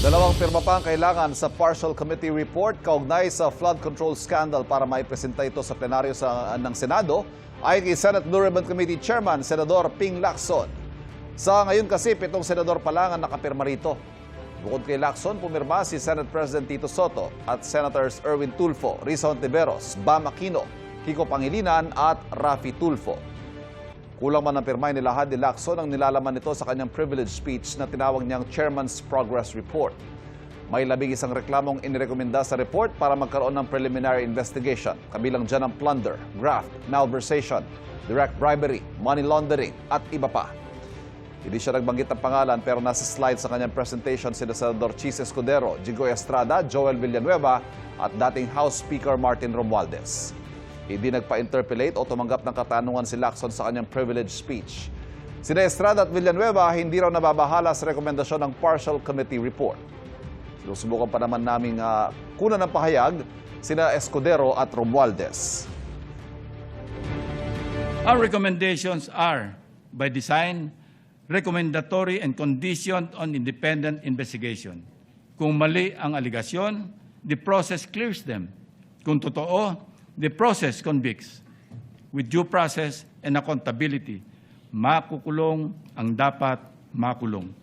Dalawang pirma pa ang kailangan sa partial committee report kaugnay sa flood control scandal para maipresenta ito sa plenaryo ng Senado ayon kay Senate Blue Ribbon Committee Chairman Senador Ping Lacson. Sa ngayon kasi, 7 senador pa lang ang nakapirma rito. Bukod kay Lacson, pumirma si Senate President Tito Soto at Senators Erwin Tulfo, Risa Hontiveros, Bam Aquino, Kiko Pangilinan at Raffy Tulfo. Kulang man ang pirmay ni Lahad ni Lacson ang nilalaman nito sa kanyang privilege speech na tinawag niyang Chairman's Progress Report. May 11 reklamong inirekomenda sa report para magkaroon ng preliminary investigation. Kabilang dyan ang plunder, graft, malversation, direct bribery, money laundering at iba pa. Hindi siya nagbanggit ng pangalan pero nasa slide sa kanyang presentation sina Senador Chis Escudero, Jigoy Estrada, Joel Villanueva at dating House Speaker Martin Romualdez. Hindi nagpa-interpellate o tumanggap ng katanungan si Lacson sa kanyang privilege speech. Sina Estrada at Villanueva hindi raw nababahala sa rekomendasyon ng partial committee report. Sinusubukan pa naman naming kunan ng pahayag sina Escudero at Romualdez. Our recommendations are, by design, recommendatory and conditioned on independent investigation. Kung mali ang aligasyon, the process clears them. Kung totoo, the process convicts. With due process and accountability, makukulong ang dapat makulong.